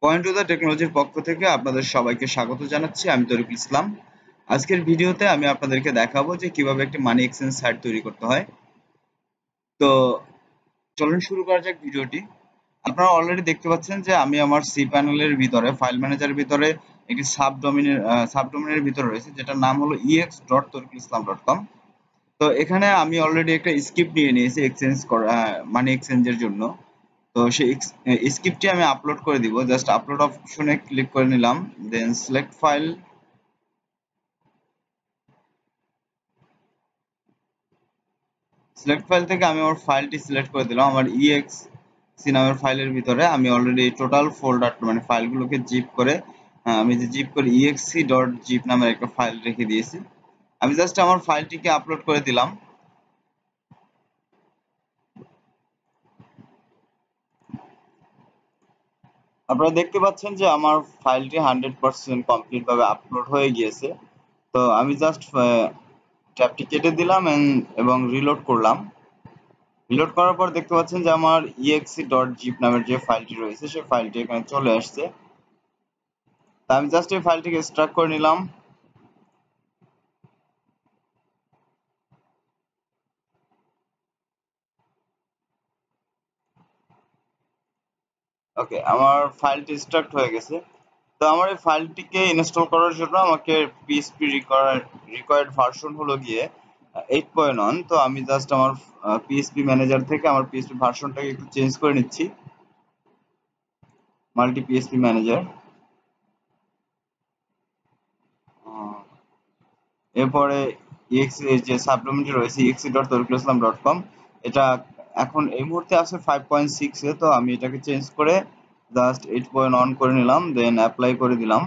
Point to the টেকনোলজির পক্ষ থেকে আপনাদের সবাইকে স্বাগত জানাচ্ছি। আমি তরিকুল ইসলাম। আজকের ভিডিওতে আমি আপনাদেরকে দেখাবো যে কিভাবে একটি মানি এক্সচেঞ্জ সাইট তৈরি করতে হয়। তো চলুন শুরু করা যাক ভিডিওটি। আপনারা অলরেডি দেখতে পাচ্ছেন যে আমি আমার সি প্যানেলের ভিতরে ফাইল ম্যানেজারের ভিতরে একটি সাবডোমেনের ভিতরে রয়েছে, যেটার নাম হলো ex.toriculislam.com। তো এখানে আমি অলরেডি একটা স্ক্রিপ্ট নিয়ে নিয়েছি এক্সচেঞ্জ করা, মানি এক্সচেঞ্জের জন্য। তো সেই স্ক্রিপ্টটি আমি আপলোড করে দিব। জাস্ট আপলোড অপশনে ক্লিক করে নিলাম, then select file. Select file থেকে আমি আমার ফাইলটি সিলেক্ট করে দিলাম। আমার exe নামের ফাইলের ভিতরে আমি অলরেডি টোটাল ফোল্ডার মানে ফাইলগুলোকে জিপ করে আমি যে জিপ করে exe.zip নামের একটা ফাইল রেখে দিয়েছি। আমি জাস্ট আমার ফাইলটিকে আপলোড করে দিলাম। আপনারা দেখতে পাচ্ছেন যে আমার ফাইলটি 100% কমপ্লিট ভাবে আপলোড হয়ে গিয়েছে। তো আমি জাস্ট ট্যাবটি কেটে দিলাম এবং রিলোড করলাম। রিলোড করার পর দেখতে পাচ্ছেন যে আমার exe.zip নামের যে ফাইলটি রয়েছে সেই ফাইলটি এখানে চলে আসছে। তা আমি জাস্ট এই ফাইলটিকে এক্সট্রাক্ট করে নিলাম। ওকে, আমার ফাইলটি এক্সট্রাক্ট হয়ে গেছে। তো আমার এই ফাইলটিকে ইনস্টল করার জন্য আমাকে পিএইচপি রিকোয়ার্ড ভার্সন হলো গিয়ে 8.1। তো আমি জাস্ট আমার পিএইচপি ম্যানেজার থেকে আমার পিএইচপি ভার্সনটাকে একটু চেঞ্জ করে নিচ্ছি। মাল্টি পিএইচপি ম্যানেজার, এরপরে যে সাবডোমেনটি রয়েছে exe.toriculislam.com, এটা এখন এই মুহূর্তে আছে 5.6 এ। তো আমি এটাকে চেঞ্জ করে জাস্ট 8.1 করে নিলাম, দেন অ্যাপ্লাই করে দিলাম।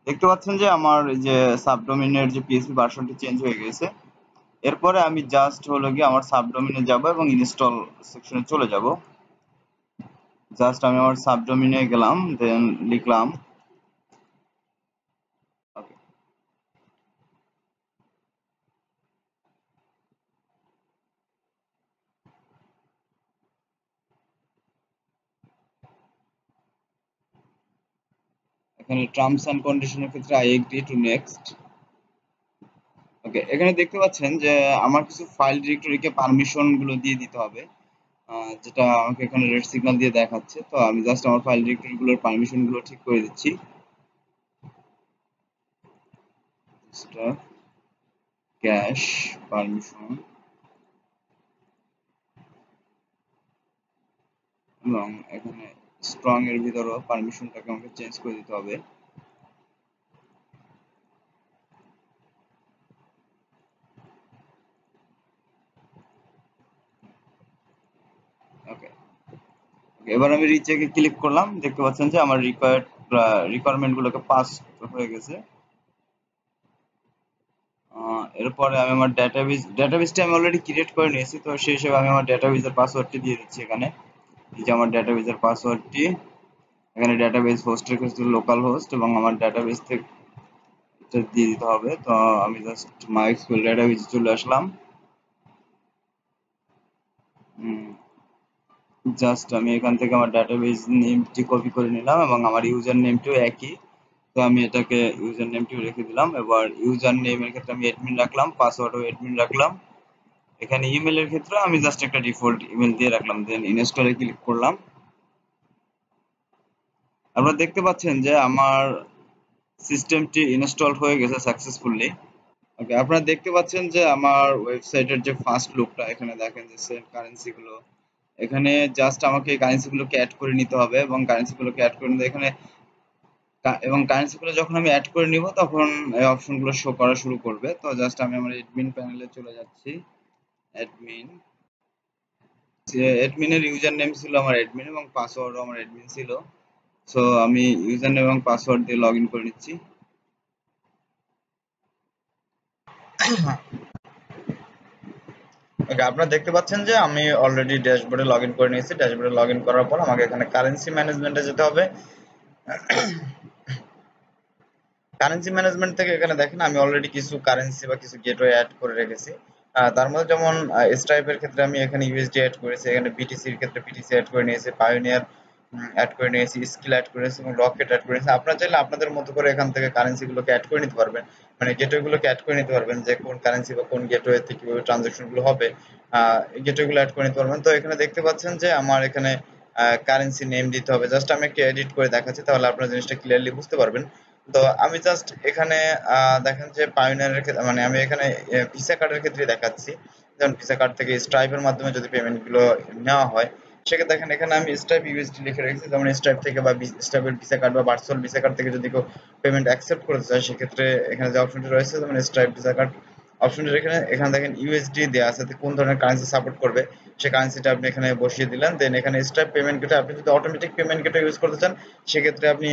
দেখতে পাচ্ছেন যে আমার এই যে সাবডোমেনের যে পিএইচপি ভার্সনটি চেঞ্জ হয়ে গেছে। এরপরে আমি জাস্ট হলো গিয়ে আমার সাবডোমেনে যাব এবং ইনস্টল সেকশনে চলে যাব। জাস্ট আমি আমার সাবডোমেনে গেলাম, দেন লিখলাম ওকে। এখানে টার্মস এন্ড কন্ডিশনের ক্ষেত্রে আই এগ্রি টু নেক্সট। ওকে, এখানে দেখতে পাচ্ছেন যে আমার কিছু ফাইল ডিরেক্টরিকে পারমিশন গুলো দিয়ে দিতে হবে, যেটা আমাকে এখানে রেড সিগন্যাল দিয়ে দেখাচ্ছে। তো আমি জাস্ট আমার ফাইল ডিরেক্টরি গুলোর পারমিশন গুলো ঠিক করে দিচ্ছি। ক্যাশ পারমিশন এবং এখানে স্ট্রং এর ভিতরেও পারমিশনটাকে আমাকে চেঞ্জ করে দিতে হবে। ওকে, এবার আমি রিচেকে ক্লিক করলাম। দেখতে পাচ্ছেন যে আমার রিকোয়ারমেন্ট গুলোকে পাস হয়ে গেছে। এরপরে আমি আমার ডেটাবেসটা আমি অলরেডি ক্রিয়েট করে নিয়েছি। তো সেই হিসেবে আমি আমার ডেটাবেসের পাসওয়ার্ডটি দিয়ে দিচ্ছি এখানে। এই যে আমার ডেটাবেসের পাসওয়ার্ডটি, এখানে ডেটাবেস হোস্টের ক্ষেত্রে লোকাল হোস্ট এবং আমার ডেটাবেস থেকে এটা দিয়ে দিতে হবে। তো আমি জাস্ট মাইস্কুয়েল ডেটাবেসে চলে আসলাম। জাস্ট আমি এখান থেকে আমার ডেটাবেস নেমটি কপি করে নিলাম এবং আমার ইউজার নেমটিও একই। তো আমি এটাকে ইউজার নেমটিও রেখে দিলাম। এবার ইউজার নেমের ক্ষেত্রে আমি অ্যাডমিন রাখলাম, পাসওয়ার্ডও অ্যাডমিন রাখলাম। এখানে ইমেলের ক্ষেত্রে আমি জাস্ট একটা ডিফল্ট ইমেল দিয়ে রাখলাম, দেন ইনস্টলে ক্লিক করলাম। আপনারা দেখতে পাচ্ছেন যে আমার সিস্টেমটি ইনস্টল হয়ে গেছে সাকসেসফুলি। ওকে, আপনারা দেখতে পাচ্ছেন যে আমার ওয়েবসাইটের যে ফার্স্ট লুকটা, এখানে দেখেন যে সেন্ড কারেন্সি গুলো, এখানে জাস্ট আমাকে এই কারেন্সি গুলোকে অ্যাড করে নিতে হবে এবং কারেন্সি গুলোকে অ্যাড করে নিতে এখানে এবং কারেন্সি গুলো যখন আমি অ্যাড করে নিব তখন এই অপশন গুলো শো করা শুরু করবে। তো জাস্ট আমি আমার অ্যাডমিন প্যানেলে চলে যাচ্ছি। অ্যাডমিন, যে অ্যাডমিনের ইউজার নেম ছিল আমার অ্যাডমিন এবং পাসওয়ার্ডও আমার অ্যাডমিন ছিল। সো আমি ইউজার নেম এবং পাসওয়ার্ড দিয়ে লগ ইন করে নিচ্ছি। ওকে, আপনারা দেখতে পাচ্ছেন যে আমি অলরেডি ড্যাশবোর্ডে লগ ইন করে নিয়েছি। ড্যাশবোর্ডে লগ ইন করার পর আমাকে এখানে কারেন্সি ম্যানেজমেন্টে যেতে হবে। কারেন্সি ম্যানেজমেন্ট থেকে এখানে দেখেন আমি অলরেডি কিছু কারেন্সি বা কিছু গেটওয়ে অ্যাড করে রেখেছি। তার মধ্যে যেমন স্ট্রাইপের ক্ষেত্রে আমি এখানে ইউএসডি অ্যাড করেছি, এখানে বিটিসির ক্ষেত্রে বিটিসি অ্যাড করে নিয়েছি, পায়োনিয়ার অ্যাড করে নিয়েছি, স্কিল অ্যাড করে নিয়েছি এবং রকেট অ্যাড করে নিয়েছি। আপনারা চাইলে আপনাদের মতো করে এখান থেকে কারেন্সি গুলোকে অ্যাড করে নিতে পারবেন, মানে গেটওয়ে গুলোকে অ্যাড করে নিতে পারবেন যে কোন কারেন্সি বা কোন গেটওয়ে থেকে কিভাবে ট্রানজাকশন গুলো হবে, এই গেটওয়ে গুলো অ্যাড করে নিতে পারবেন। তো এখানে দেখতে পাচ্ছেন যে আমার এখানে কারেন্সি নেম দিতে হবে। জাস্ট আমি একটু এডিট করে দেখাচ্ছি, তাহলে আপনারা জিনিসটা ক্লিয়ারলি বুঝতে পারবেন। তো আমি জাস্ট এখানে দেখেন যে পায়োনিয়ারের ক্ষেত্রে, মানে আমি এখানে ভিসা কার্ডের ক্ষেত্রে দেখাচ্ছি। যেমন ভিসা কার্ড থেকে স্ট্রাইপের মাধ্যমে যদি পেমেন্ট গুলো নেওয়া হয়, সেক্ষেত্রে দেখেন এখানে আমি স্ট্রাইপ ইউএসডি লিখে রেখেছি। যেমন স্ট্রাইপ থেকে বা স্ট্রাইপের ভিসা কার্ড বা ভার্চুয়াল ভিসা কার্ড থেকে যদি কেউ পেমেন্ট অ্যাকসেপ্ট করতে চায়, সেক্ষেত্রে এখানে যে অপশনটি রয়েছে যেমন স্ট্রাইপ ভিসা কার্ড অপশনটি এখানে এখানে দেখেন ইউএসডি দেওয়া আছে, কোন ধরনের কারেন্সি সাপোর্ট করবে সেই কারেন্সিটা আপনি এখানে বসিয়ে দিলেন। দেন এখানে স্ট্রাইপ পেমেন্ট গেটওয়ে, আপনি যদি অটোমেটিক পেমেন্ট গেটওয়ে ইউজ করতে চান, সেক্ষেত্রে আপনি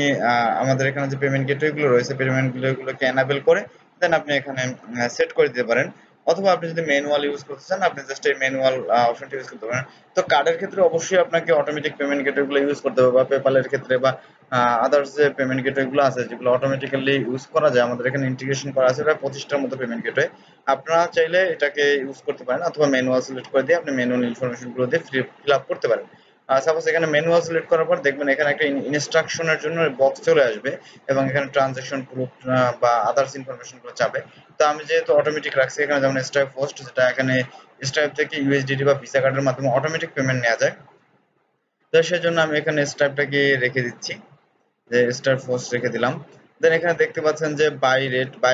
আমাদের এখানে যে পেমেন্ট গেটওয়ে গুলো রয়েছে, পেমেন্ট গুলোকে এনাবেল করে দেন আপনি এখানে সেট করে দিতে পারেন। অথবা আপনি যদি ম্যানুয়াল ইউজ করতে চান, আপনি জাস্ট এই ম্যানুয়াল অপশনটি ইউজ করতে পারেন। তো কার্ডের ক্ষেত্রে অবশ্যই আপনাকে অটোমেটিক পেমেন্ট গেটওয়ে গুলো ইউজ করতে হবে, বা পেপালের ক্ষেত্রে বা আদার্স যে পেমেন্ট গেটওয়ে গুলো আছে যেগুলো অটোমেটিক্যালি ইউজ করা যায়, আমাদের এখানে ইন্টিগ্রেশন করা আছে প্রায় 25টার মতো পেমেন্ট গেটওয়ে। আপনারা চাইলে এটাকে ইউজ করতে পারেন, অথবা ম্যানুয়াল সিলেক্ট করে দিয়ে আপনি ম্যানুয়াল ইনফরমেশন গুলো দিয়ে ফিল আপ করতে পারেন। সাপোজ এখানে ম্যানুয়াল সিলেক্ট করার পর দেখবেন এখানে একটা ইনস্ট্রাকশনের জন্য বক্স চলে আসবে, এবং এখানে ট্রানজাকশন প্রুফ বা আদার্স ইনফরমেশন গুলো চাবে। তো আমি যেহেতু অটোমেটিক রাখছি এখানে, যেমন স্ট্রাইপ পোস্ট, যেটা এখানে স্ট্রাইপ থেকে ইউএসডিটি বা ভিসা কার্ডের মাধ্যমে অটোমেটিক পেমেন্ট নেওয়া যায়, তো সেজন্য আমি এখানে স্ট্রাইপটাকে রেখে দিচ্ছি, যে স্টার পোস্ট রেখে দিলাম। দেন এখানে দেখতে পাচ্ছেন যে বাই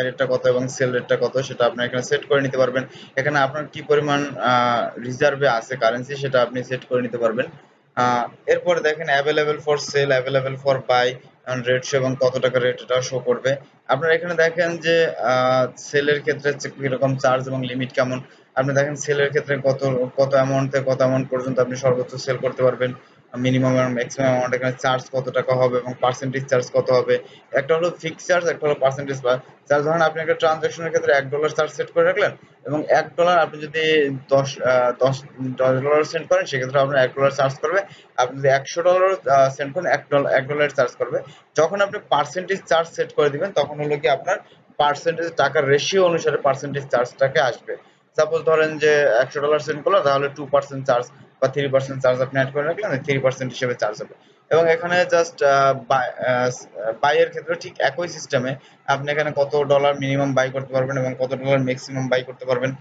রেটটা কত এবং সেল রেটটা কত, সেটা আপনি এখানে সেট করে নিতে পারবেন। এখানে আপনার কি পরিমাণ রিজার্ভে আছে কারেন্সি, সেটা আপনি সেট করে নিতে পারবেন। এরপরে দেখেন available for sale, available for buy, rate show এবং কত টাকা রেট এটা শো করবে। আপনারা এখানে দেখেন যে সেলের ক্ষেত্রে কিরকম চার্জ এবং লিমিট কেমন। আপনি দেখেন সেলের ক্ষেত্রে কত কত অ্যামাউন্ট থেকে কত অ্যামাউন্ট পর্যন্ত আপনি সর্বোচ্চ সেল করতে পারবেন, মিনিমাম এবং ম্যাক্সিমাম অ্যামাউন্ট, এখানে চার্জ কত টাকা হবে এবং পার্সেন্টেজ চার্জ কত হবে। একটা হলো ফিক্সড চার্জ, একটা হলো পার্সেন্টেজ চার্জ। ধরেন আপনি একটা ট্রানজাকশনের ক্ষেত্রে $1 চার্জ সেট করে রাখলেন, এবং $1 আপনি যদি দশ দশ $10 সেন্ড করেন, সেক্ষেত্রে আপনার $1 চার্জ করবে। আপনি যদি $100 সেন্ড করেন, $1 চার্জ করবে। যখন আপনি পার্সেন্টেজ চার্জ সেট করে দিবেন, তখন হলো কি আপনার পার্সেন্টেজ টাকার রেশিও অনুসারে পার্সেন্টেজ চার্জটাকে আসবে। সাপোজ ধরেন যে $100 সেন্ড করলো, তাহলে 2% চার্জ বা 3% চার্জ আপনি অ্যাড করে রাখলেন, 3% হিসেবে চার্জ হবে। এবং এখানে জাস্ট বাই এর ক্ষেত্রে ঠিক একই সিস্টেমে আপনি এখানে কত ডলার মিনিমাম বাই করতে পারবেন এবং কত ডলার ম্যাক্সিমাম বাই করতে পারবেন।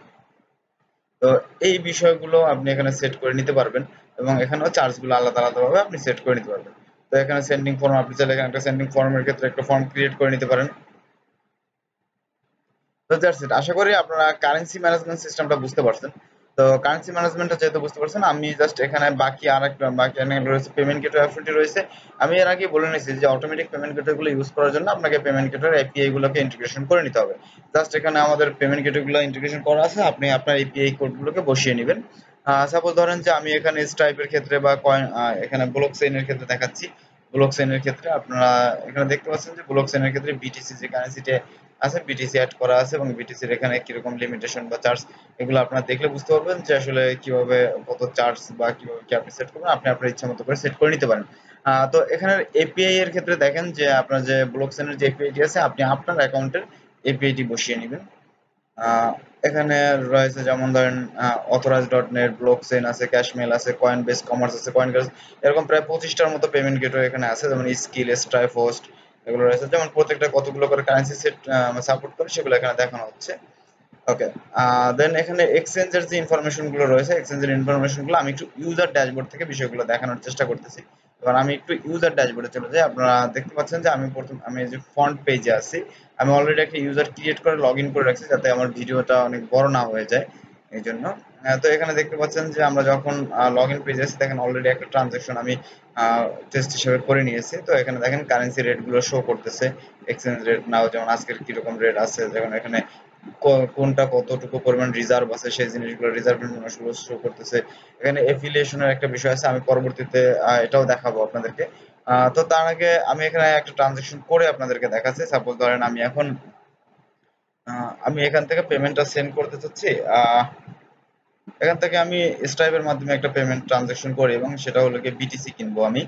তো এই বিষয়গুলো আপনি এখানে সেট করে নিতে পারবেন, এবং এখানেও চার্জগুলো আলাদা আলাদা ভাবে আপনি সেট করে নিতে পারবেন। তো এখানে সেন্ডিং ফর্ম, আপনি চাইলে এখানে একটা সেন্ডিং ফর্মের ক্ষেত্রে একটা ফর্ম ক্রিয়েট করে নিতে পারেন। তো দ্যাটস ইট। আশা করি আপনারা কারেন্সি ম্যানেজমেন্ট সিস্টেমটা বুঝতে পারছেন। তো কারেন্সি ম্যানেজমেন্টটা যেহেতু বুঝতে পারছেন, আমি জাস্ট এখানে বাকি অনেক রয়েছে, পেমেন্ট গেটওয়ে অপশনটি রয়েছে। আমি এর আগে বলে নিয়েছি যে অটোমেটিক পেমেন্ট গেটওয়ে গুলো ইউজ করার জন্য আপনাকে পেমেন্ট গেটওয়ের এপিআই গুলোকে ইন্টিগ্রেশন করে নিতে হবে। জাস্ট এখানে আমাদের পেমেন্ট গেটওয়ে গুলো ইন্টিগ্রেশন করা আছে, আপনি আপনার এপিআই কোড গুলোকে বসিয়ে নেবেন। সাপোজ ধরেন যে আমি এখানে স্ট্রাইপের ক্ষেত্রে বা কয়েন, এখানে ব্লক চেইনের ক্ষেত্রে দেখাচ্ছি। ব্লক চেইনের ক্ষেত্রে আপনারা এখানে দেখতে পাচ্ছেন যে ব্লক চেইনের ক্ষেত্রে বিটিসি যে কারেন্সিটা আছে, বিটিসি অ্যাড করা আছে, এবং বিটিসির এখানে কিরকম লিমিটেশন বা চার্জ, এগুলো আপনারা দেখলে বুঝতে পারবেন যে আসলে কিভাবে কত চার্জ বা কিভাবে কি আপনি সেট করবেন, আপনি আপনার ইচ্ছা মতো করে সেট করে নিতে পারেন। তো এখানে এপিআই এর ক্ষেত্রে দেখেন যে আপনার যে ব্লকচেনের যে এপিআইটি আছে, আপনি আপনার অ্যাকাউন্টের এপিআইটি বসিয়ে নেবেন। আহ, এখানে রয়েছে যেমন ধরেন অথরাইজ ডট নেট, ব্লকচেন আছে, ক্যাশমেল আছে, কয়েন বেস কমার্স আছে, কয়েন গার্স, এরকম প্রায় 25টার মতো পেমেন্ট গেটওয়ে এখানে আছে, যেমন স্কিল, স্ট্রাইপ হোস্ট, এগুলো রয়েছে। যেমন প্রত্যেকটা কতগুলো করে কারেন্সি সেট সাপোর্ট করে সেগুলো এখানে দেখানো হচ্ছে। ওকে, দেন এখানে এক্সচেঞ্জের যে ইনফরমেশন গুলো রয়েছে, এক্সচেঞ্জের ইনফরমেশন গুলো আমি একটু ইউজার ড্যাশবোর্ড থেকে বিষয়গুলো দেখানোর চেষ্টা করতেছি। এবার আমি একটু ইউজার ড্যাশবোর্ডে চলে যাই। আপনারা দেখতে পাচ্ছেন যে আমি এই যে ফ্রন্ট পেজে আছি। আমি অলরেডি একটা ইউজার ক্রিয়েট করে লগ ইন করে রাখছি, যাতে আমার ভিডিওটা অনেক বড় না হয়ে যায় এই জন্য। তো এখানে দেখতে পাচ্ছেন যে আমরা যখন লগ ইন পেজে আছি, দেখেন অলরেডি একটা ট্রানজাকশন আমি টেস্ট হিসেবে করে নিয়েছি। তো এখানে দেখেন কারেন্সি রেট গুলো শো করতেছে, এক্সচেঞ্জ রেট নাও, যেমন আজকের কিরকম রেট আছে, যেমন এখানে কোনটা কতটুকু পরিমাণ রিজার্ভ আছে সেই জিনিসগুলো, রিজার্ভ ইনফরমেশনগুলো শো করতেছে। এখানে এফিলিয়েশনের একটা বিষয় আছে, আমি পরবর্তীতে এটাও দেখাবো আপনাদেরকে। তো তার আগে আমি এখানে একটা ট্রানজাকশন করে আপনাদেরকে দেখাচ্ছি। সাপোজ ধরেন আমি এখান থেকে পেমেন্টটা সেন্ড করতে চাচ্ছি। এখান থেকে আমি স্ট্রাইপের মাধ্যমে একটা পেমেন্ট ট্রানজাকশন করি, এবং সেটা হলো গিয়ে বিটিসি কিনবো আমি।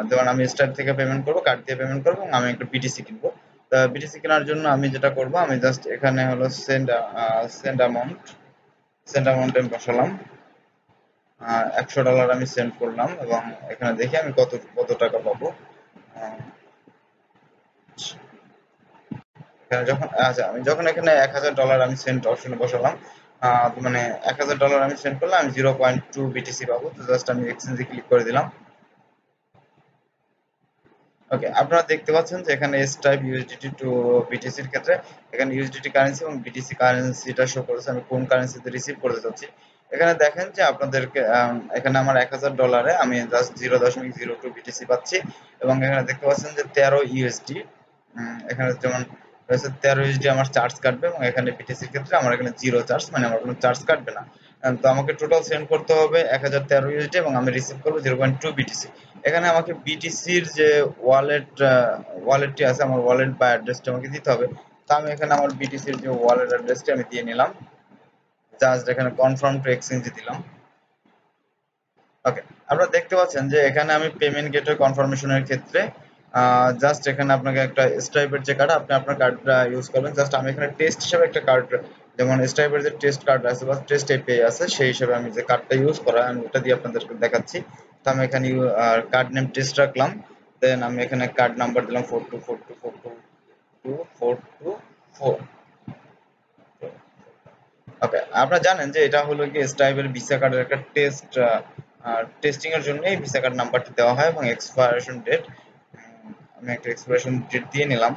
যেমন আমি স্ট্রাইপ থেকে পেমেন্ট করবো, কার্ড দিয়ে পেমেন্ট করবো, এবং আমি একটা বিটিসি কিনবো। তা বিটিসি কেনার জন্য আমি যেটা করবো, আমি জাস্ট এখানে হলো সেন্ড অ্যামাউন্ট আমি বসালাম। $100 আমি সেন্ড করলাম এবং এখানে দেখি আমি কত কত টাকা পাবো। আহ, এখানে যখন আচ্ছা আমি যখন এখানে $1000 আমি সেন্ড অপশনে বসালাম, মানে $1000 আমি সেন্ড করলাম, আমি 0.2 বিটিসি পাবো। তো জাস্ট আমি এক্সচেঞ্জে ক্লিক করে দিলাম। ওকে, আপনারা দেখতে পাচ্ছেন যে এখানে এস টাইপ ইউএসডিটি টু বিটিসির ক্ষেত্রে এখানে ইউএসডিটি কারেন্সি এবং বিটিসি কারেন্সিটা শো করেছে আমি কোন কারেন্সিতে রিসিভ করতে চাচ্ছি। এখানে দেখেন যে আপনাদেরকে এখানে আমার $1000 আমি জাস্ট 0.02 বিটিসি পাচ্ছি এবং এখানে দেখতে পাচ্ছেন যে 13 ইউএসডি, এখানে যেমন রয়েছে 13 ইউএসডি আমার চার্জ কাটবে এবং এখানে বিটিসির ক্ষেত্রে আমার এখানে জিরো চার্জ, মানে আমার কোনো চার্জ কাটবে না। তো আমাকে টোটাল সেন্ড করতে হবে 1013 ইউএসডি এবং আমি রিসিভ করবো 0.2 বিটিসি। এখানে আমাকে বিটিসির যে ওয়ালেটটি আছে, আমার ওয়ালেট বা অ্যাড্রেসটা আমাকে দিতে হবে। তো আমি এখানে আমার বিটিসির যে ওয়ালেট অ্যাড্রেসটি আমি দিয়ে নিলাম, জাস্ট এখানে কনফার্ম টু এক্সচেঞ্জ দিলাম। ওকে, আপনারা দেখতে পাচ্ছেন যে এখানে আমি পেমেন্ট গেটওয়ে কনফার্মেশনের ক্ষেত্রে জাস্ট এখানে আপনাকে একটা স্ট্রাইপের যে কার্ড, আপনি আপনার কার্ডটা ইউজ করবেন। জাস্ট আমি এখানে টেস্ট হিসেবে একটা কার্ড, যেমন স্ট্রাইপের যে টেস্ট কার্ড আছে বা টেস্ট এপিআই আছে, সেই হিসেবে আমি যে কার্ডটা ইউজ করা আমি ওটা দিয়ে আপনাদেরকে দেখাচ্ছি। তো আমি এখানে কার্ড নেম টেস্ট রাখলাম, দেন আমি এখানে কার্ড নাম্বার দিলাম 42424224। ওকে, আপনারা জানেন যে এটা হলো কি স্ট্রাইপের ভিসা কার্ডের একটা টেস্টিং এর জন্য এই ভিসা কার্ড নাম্বারটি দেওয়া হয় এবং এক্সপায়ারেশন ডেট, আমি একটা এক্সপায়ারেশন ডেট দিয়ে নিলাম।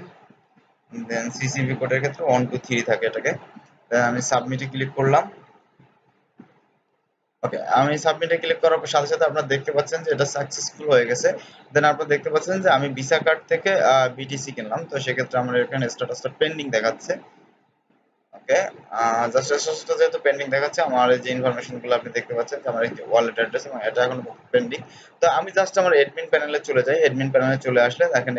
দেন সিসিভি কোডের ক্ষেত্রে 123 থাকে এটাকে। দেন আমি সাবমিটে ক্লিক করলাম। ওকে, আমি সাবমিটে ক্লিক করার সাথে সাথে আপনারা দেখতে পাচ্ছেন যে এটা সাকসেসফুল হয়ে গেছে। দেন আপনারা দেখতে পাচ্ছেন যে আমি ভিসা কার্ড থেকে বিটিসি কিনলাম, তো সেক্ষেত্রে আমার এখানে স্ট্যাটাসটা পেন্ডিং দেখাচ্ছে। ওকে, জাস্ট রেজিস্ট্রেশনটা যেহেতু পেন্ডিং দেখাচ্ছে, আমার এই যে ইনফরমেশন গুলো আপনি দেখতে পাচ্ছেন যে আমার এই যে ওয়ালেট অ্যাড্রেস এবং এটা এখন পেন্ডিং। তো আমি জাস্ট আমার অ্যাডমিন প্যানেলে চলে যাই। অ্যাডমিন প্যানেলে চলে আসলে দেখেন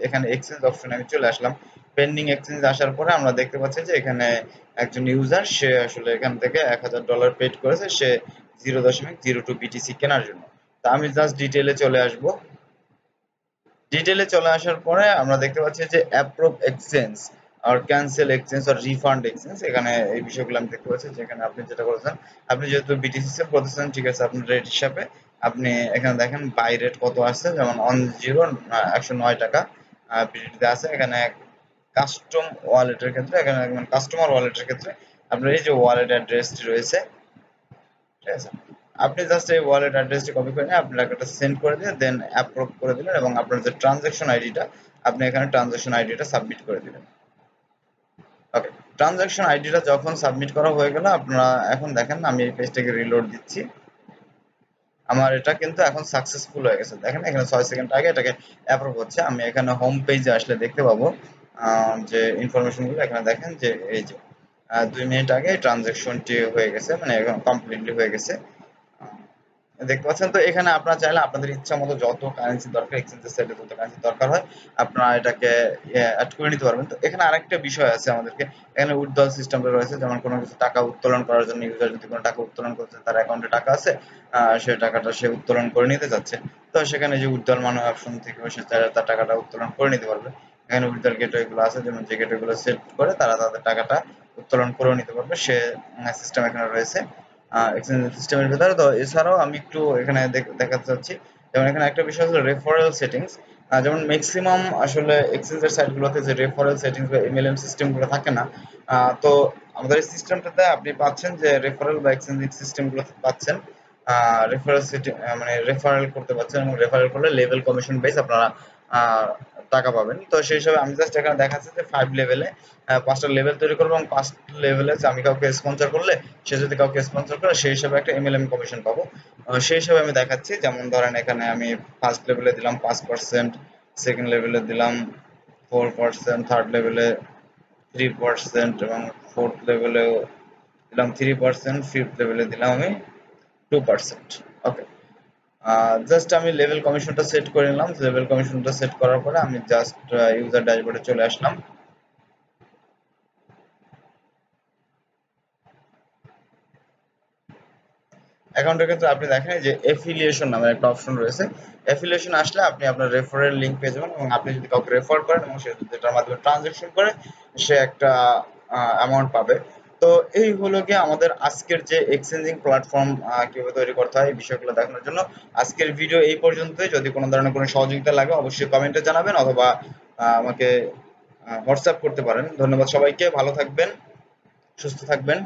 এখানে এক্সচেঞ্জ অপশনে আমি চলে আসলাম। পেন্ডিং এক্সচেঞ্জ আসার পরে আমরা দেখতে পাচ্ছি যে এখানে একজন ইউজার সে আসলে এখান থেকে $1000 পেড করেছে, সে 0.02 বিটিসি কেনার জন্য। তো আমি জাস্ট ডিটেইলে চলে আসব। ডিটেইলে চলে আসার পরে আমরা দেখতে পাচ্ছি যে অ্যাপ্রুভ এক্সচেঞ্জ আর ক্যান্সেল এক্সচেঞ্জ আর রিফান্ড এক্সচেঞ্জ, এখানে এই বিষয়গুলো আমি দেখতে পাচ্ছি। যেখানে আপনি যেটা করেছেন, আপনি যেহেতু বিটিসি সেল করতেছেন, ঠিক আছে, আপনার রেট হিসাবে আপনি এখানে দেখেন বাই রেট কত আসছে, যেমন অন জিরো 109 টাকা বিটিতে আছে। এখানে কাস্টম ওয়ালেটের ক্ষেত্রে, এখানে কাস্টমার ওয়ালেটের ক্ষেত্রে আপনার এই যে ওয়ালেট অ্যাড্রেসটি রয়েছে, ঠিক আছে, আপনি জাস্ট এই ওয়ালেট অ্যাড্রেসটি কপি করে নিয়ে আপনার একটা সেন্ড করে দিয়ে দেন অ্যাপ্রুভ করে দিলেন এবং আপনার যে ট্রানজাকশন আইডিটা, আপনি এখানে ট্রানজাকশন আইডিটা সাবমিট করে দিলেন। ওকে, ট্রানজাকশন আইডিটা যখন সাবমিট করা হয়ে গেল, আপনারা এখন দেখেন আমি এই পেজটাকে রিলোড দিচ্ছি, আমার এটা কিন্তু এখন সাকসেসফুল হয়ে গেছে। দেখেন এখানে 6 সেকেন্ড আগে এটাকে অ্যাপ্রুভ হচ্ছে। আমি এখানে হোম পেজে আসলে দেখতে পাবো যে ইনফরমেশন গুলো এখানে দেখেন যে এই যে 2 মিনিট আগে ট্রানজাকশনটি হয়ে গেছে, মানে এখন কমপ্লিটলি হয়ে গেছে। দেখতে পাচ্ছেন। তো এখানে আপনারা চাইলে আপনাদের ইচ্ছা মতো যত কারেন্সি দরকার, এক্সচেঞ্জের সাইডে যত কারেন্সি দরকার হয় আপনারা এটাকে অ্যাড করে নিতে পারবেন। তো এখানে আরেকটা বিষয় আছে আমাদেরকে, এখানে উইথড্রল সিস্টেমটা রয়েছে। যেমন কোনো কিছু টাকা উত্তোলন করার জন্য ইউজার যদি কোনো টাকা উত্তোলন করছে, তার অ্যাকাউন্টে টাকা আছে, সে টাকাটা সে উত্তোলন করে নিতে যাচ্ছে, তো সেখানে যে উইথড্রল মানি অপশন থেকে সে চাইলে তার টাকাটা উত্তোলন করে নিতে পারবে। এখানে উইথড্রল গেটওয়ে গুলো আছে, যেমন যে গেটওয়ে গুলো সেট করে তারা তাদের টাকাটা উত্তোলন করেও নিতে পারবে, সে সিস্টেম এখানে রয়েছে এক্সচেঞ্জ সিস্টেমের ভেতরে। তো এছাড়াও আমি একটু এখানে দেখাতে চাচ্ছি, যেমন এখানে একটা বিষয় হলো রেফারেল সেটিংস। যেমন ম্যাক্সিমাম আসলে এক্সচেঞ্জের সাইটগুলোতে যে রেফারেল সেটিংস বা এমএলএম সিস্টেমগুলো থাকে না। তো আমাদের এই সিস্টেমটাতে আপনি পাচ্ছেন যে রেফারেল বা এক্সচেঞ্জিং সিস্টেমগুলোতে পাচ্ছেন রেফারেল সেটিং, মানে রেফারেল করতে পারছেন এবং রেফারেল করলে লেভেল কমিশন বেস আপনারা আহ, টাকা পাবেন। তো সেই হিসাবে আমি জাস্ট এখানে দেখাচ্ছি যে 5 লেভেলে 5টা লেভেল তৈরি করবো এবং 5 লেভেলে যে আমি কাউকে স্পন্সর করলে, সে যদি কাউকে স্পন্সর করে সেই হিসাবে একটা এমএলএম কমিশন পাবো। সেই হিসাবে আমি দেখাচ্ছি, যেমন ধরেন এখানে আমি ফার্স্ট লেভেলে দিলাম 5%, সেকেন্ড লেভেলে দিলাম 4%, থার্ড লেভেলে 3% এবং ফোর্থ লেভেলেও দিলাম 3%, ফিফথ লেভেলে দিলাম আমি 2%। ওকে, জাস্ট আমি লেভেল কমিশনটা সেট করে নিলাম। লেভেল কমিশনটা সেট করার পরে আমি জাস্ট ইউজার ড্যাশবোর্ডে চলে আসলাম। অ্যাকাউন্টের ক্ষেত্রে আপনি দেখেন যে এফিলিয়েশন নামের একটা অপশন রয়েছে। এফিলিয়েশন আসলে আপনি আপনার রেফারেল লিংক পেয়ে যাবেন এবং আপনি যদি কাউকে রেফার করেন এবং সে যদি এটার মাধ্যমে ট্রানজাকশন করে, সে একটা অ্যামাউন্ট পাবে। তো এই হলো গিয়ে আমাদের আজকের যে এক্সচেঞ্জিং প্ল্যাটফর্ম কিভাবে তৈরি করতে হয় এই বিষয়গুলো দেখানোর জন্য আজকের ভিডিও এই পর্যন্তই। যদি কোনো ধরনের কোনো সহযোগিতা লাগে অবশ্যই কমেন্টে জানাবেন, অথবা আমাকে হোয়াটসঅ্যাপ করতে পারেন। ধন্যবাদ সবাইকে, ভালো থাকবেন, সুস্থ থাকবেন।